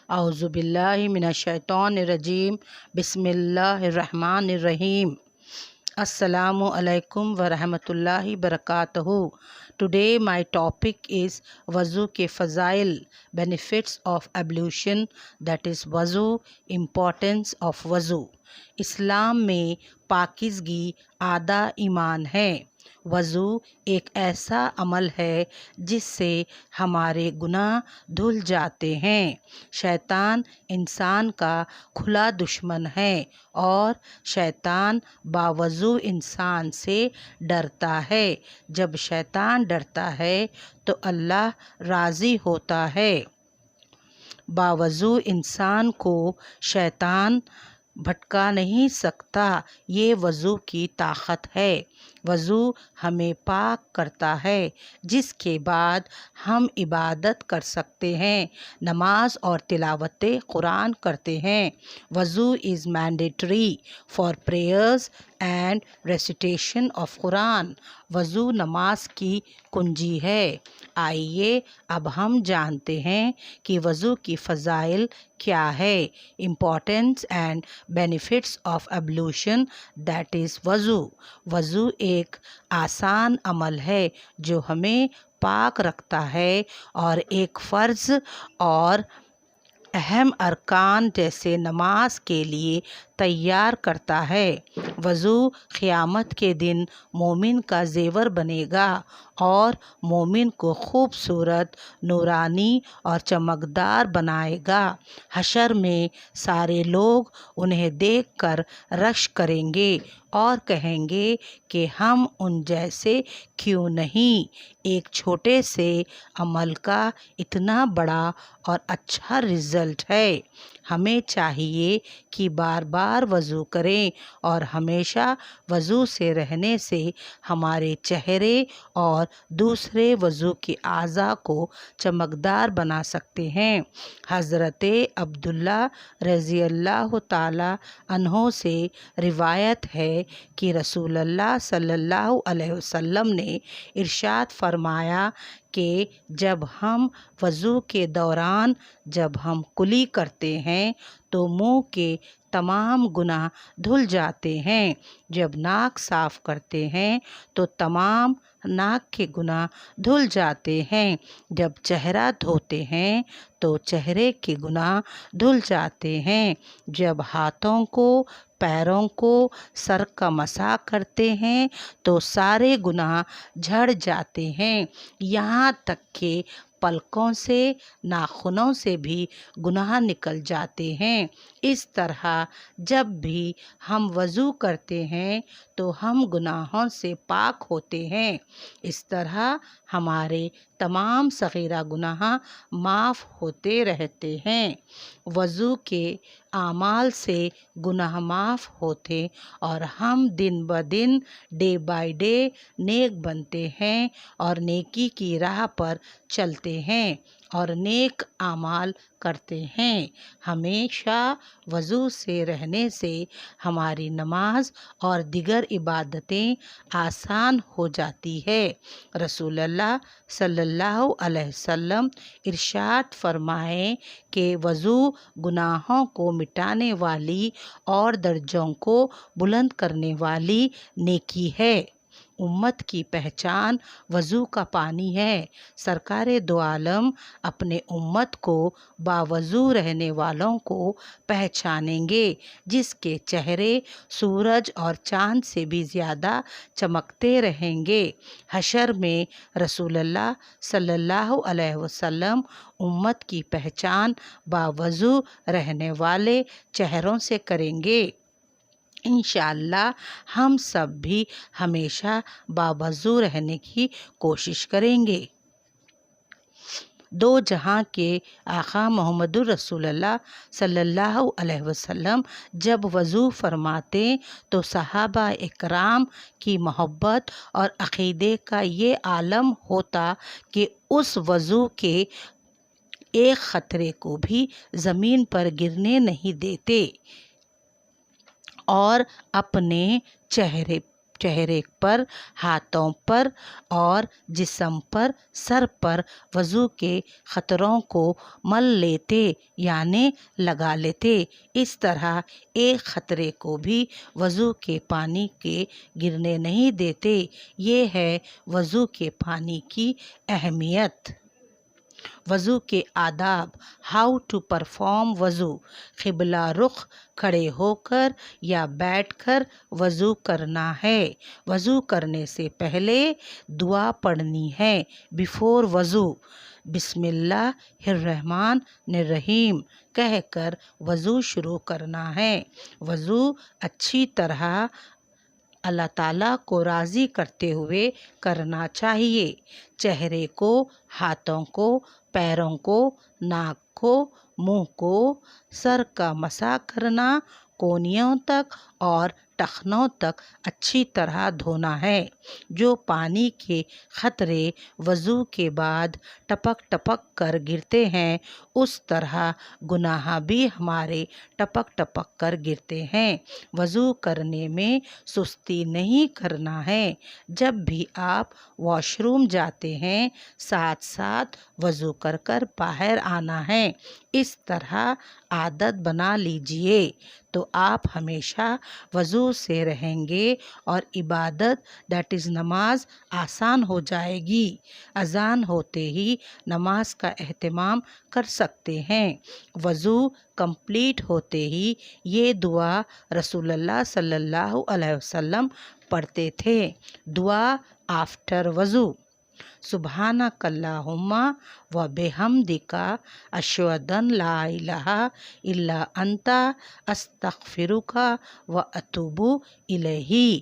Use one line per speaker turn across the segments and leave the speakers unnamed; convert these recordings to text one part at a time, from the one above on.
اعوذ باللہ من الشیطان الرجیم بسم اللہ الرحمن الرحیم السلام علیکم ورحمۃ اللہ وبرکاتہ. Today my topic is وضو کے فضائل, benefits of ablution, that is وضو, importance of وضو. اسلام میں پاکیزگی آدھا ایمان ہے. وضو ایک ایسا عمل ہے جس سے ہمارے گناہ دھل جاتے ہیں. شیطان انسان کا کھلا دشمن ہے اور شیطان باوضو انسان سے ڈرتا ہے. جب شیطان ڈرتا ہے تو اللہ راضی ہوتا ہے. باوضو انسان کو شیطان بھٹکا نہیں سکتا. یہ وضو کی طاقت ہے. وضو ہمیں پاک کرتا ہے جس کے بعد ہم عبادت کر سکتے ہیں, نماز اور تلاوت قرآن کرتے ہیں. وضو is mandatory for prayers and recitation of Quran. وضو نماز کی کنجی ہے. آئیے اب ہم جانتے ہیں کہ وضو کی فضائل کیا ہے. Importance and benefits of ablution, that is وضو. وضو ایک آسان عمل ہے جو ہمیں پاک رکھتا ہے اور ایک فرض اور اہم ارکان جیسے نماز کے لیے تیار کرتا ہے. وضو قیامت کے دن مومن کا زیور بنے گا اور مومن کو خوبصورت, نورانی اور چمکدار بنائے گا. حشر میں سارے لوگ انہیں دیکھ کر رشک کریں گے اور کہیں گے کہ ہم ان جیسے کیوں نہیں. ایک چھوٹے سے عمل کا اتنا بڑا اور اچھا رزلٹ ہے. ہمیں چاہیے کہ بار بار وضو کریں اور ہمیشہ وضو سے رہنے سے ہمارے چہرے اور دوسرے وضو کے اعضاء کو چمکدار بنا سکتے ہیں. حضرت عبداللہ رضی اللہ تعالی عنہ سے روایت ہے کہ رسول اللہ صلی اللہ علیہ وسلم نے ارشاد فرمایا کہ جب ہم وضو کے دوران جب ہم کلی کرتے ہیں تو منہ کے تمام گناہ دھل جاتے ہیں. جب ناک صاف کرتے ہیں تو تمام ناک کے گناہ دھل جاتے ہیں. جب چہرہ دھوتے ہیں تو چہرے کے گناہ دھل جاتے ہیں. جب ہاتھوں کو, پیروں کو, سر کا مسح کرتے ہیں تو سارے گناہ جھڑ جاتے ہیں. یہاں تک کہ پلکوں سے, ناخنوں سے بھی گناہ نکل جاتے ہیں. اس طرح جب بھی ہم وضو کرتے ہیں تو ہم گناہوں سے پاک ہوتے ہیں. اس طرح ہمارے تمام صغیرہ گناہ معاف ہوتے رہتے ہیں. وضو کے اعمال سے گناہ معاف ہوتے اور ہم دن بدن, ڈے بائی ڈے نیک بنتے ہیں اور نیکی کی راہ پر چلتے ہیں اور نیک اعمال کرتے ہیں. ہمیشہ وضو سے رہنے سے ہماری نماز اور دیگر عبادتیں آسان ہو جاتی ہے. رسول اللہ صلی اللہ علیہ وسلم ارشاد فرمائے کہ وضو گناہوں کو مٹانے والی اور درجوں کو بلند کرنے والی نیکی ہے. امت کی پہچان وضو کا پانی ہے. سرکار دو عالم اپنے امت کو باوضو رہنے والوں کو پہچانیں گے جس کے چہرے سورج اور چاند سے بھی زیادہ چمکتے رہیں گے. حشر میں رسول اللہ صلی اللہ علیہ وسلم امت کی پہچان باوضو رہنے والے چہروں سے کریں گے. انشاءاللہ ہم سب بھی ہمیشہ باوضو رہنے کی کوشش کریں گے. دو جہاں کے آقا محمد الرسول اللہ صلی اللہ علیہ وسلم جب وضو فرماتے تو صحابہ اکرام کی محبت اور عقیدے کا یہ عالم ہوتا کہ اس وضو کے ایک قطرے کو بھی زمین پر گرنے نہیں دیتے اور اپنے چہرے چہرے پر، ہاتھوں پر اور جسم پر، سر پر وضو کے خطروں کو مل لیتے یعنی لگا لیتے۔ اس طرح ایک خطرے کو بھی وضو کے پانی کے گرنے نہیں دیتے۔ یہ ہے وضو کے پانی کی اہمیت۔ وضو کے آداب، ہاؤ ٹو پرفارم وضو۔ قبلہ رخ کھڑے ہو کر یا بیٹھ کر وضو کرنا ہے۔ وضو کرنے سے پہلے دعا پڑھنی ہے۔ بیفور وضو بسم اللہ الرحمن الرحیم کہہ کر وضو شروع کرنا ہے۔ وضو اچھی طرح اللہ تعالیٰ کو راضی کرتے ہوئے کرنا چاہیے۔ چہرے کو، ہاتھوں کو، پیروں کو، ناک کو، منہ کو، سر کا مسح کرنا، کونیوں تک اور ٹخنوں تک اچھی طرح دھونا ہے۔ جو پانی کے قطرے وضو کے بعد ٹپک ٹپک کر گرتے ہیں اس طرح گناہ بھی ہمارے ٹپک ٹپک کر گرتے ہیں۔ وضو کرنے میں سستی نہیں کرنا ہے۔ جب بھی آپ واش روم جاتے ہیں ساتھ ساتھ وضو کر کر باہر آنا ہے۔ اس طرح عادت بنا لیجئے تو آپ ہمیشہ وضو سے رہیں گے اور عبادت دیٹ از نماز آسان ہو جائے گی۔ اذان ہوتے ہی نماز کا اہتمام کر سکتے ہیں۔ وضو کمپلیٹ ہوتے ہی یہ دعا رسول اللہ صلی اللہ علیہ وسلم پڑھتے تھے۔ دعا آفٹر وضو، سبحانک اللہم و بحمدک اشہد ان لا الہ الا انت استغفرک و اتوب الیہ۔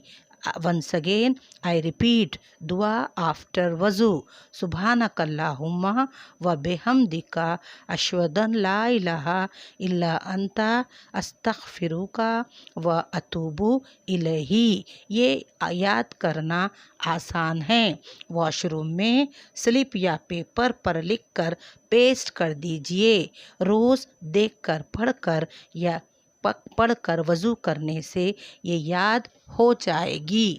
Once again I repeat, dua after wuzu, subhanak allahumma wa bihamdika ashhadu an la ilaha illa anta astaghfiruka wa atubu ilayhi۔ یہ یاد کرنا آسان ہے۔ واش روم میں سلپ یا پیپر پر لکھ کر پیسٹ کر دیجئے۔ روز دیکھ کر پڑھ کر وضو کرنے سے یہ یاد ہو جائے گی۔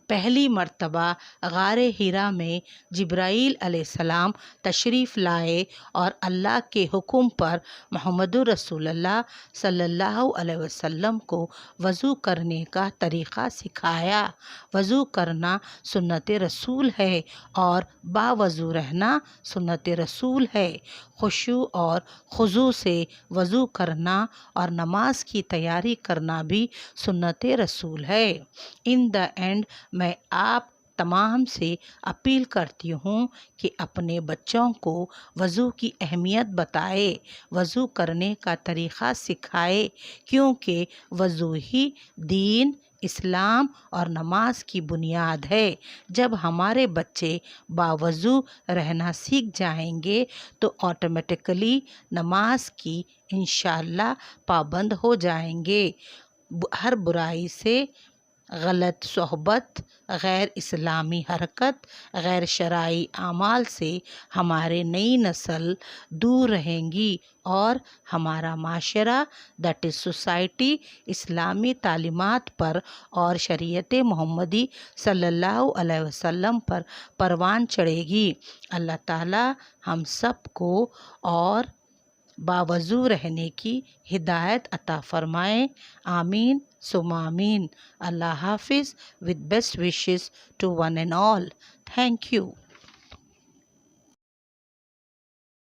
پہلی مرتبہ غار حرا میں جبرائیل علیہ السلام تشریف لائے اور اللہ کے حکم پر محمد رسول اللہ صلی اللہ علیہ وسلم کو وضو کرنے کا طریقہ سکھایا۔ وضو کرنا سنت رسول ہے اور باوضو رہنا سنت رسول ہے۔ خشوع اور خضوع سے وضو کرنا اور نماز کی تیاری کرنا بھی سنت رسول ہے۔ ان دا اینڈ میں آپ تمام سے اپیل کرتی ہوں کہ اپنے بچوں کو وضو کی اہمیت بتائے، وضو کرنے کا طریقہ سکھائے، کیونکہ وضو ہی دین، اسلام اور نماز کی بنیاد ہے۔ جب ہمارے بچے باوضو رہنا سیکھ جائیں گے تو آٹومیٹکلی نماز کی انشاءاللہ پابند ہو جائیں گے۔ ہر برائی سے، غلط صحبت، غیر اسلامی حرکت، غیر شرعی اعمال سے ہمارے نئی نسل دور رہیں گی اور ہمارا معاشرہ دیٹ از سوسائٹی اسلامی تعلیمات پر اور شریعت محمدی صلی اللہ علیہ وسلم پر پروان چڑھے گی۔ اللہ تعالی ہم سب کو اور باوضو رہنے کی ہدایت عطا فرمائے۔ آمین ثم آمین۔ اللہ حافظ with best wishes to one and all. Thank you.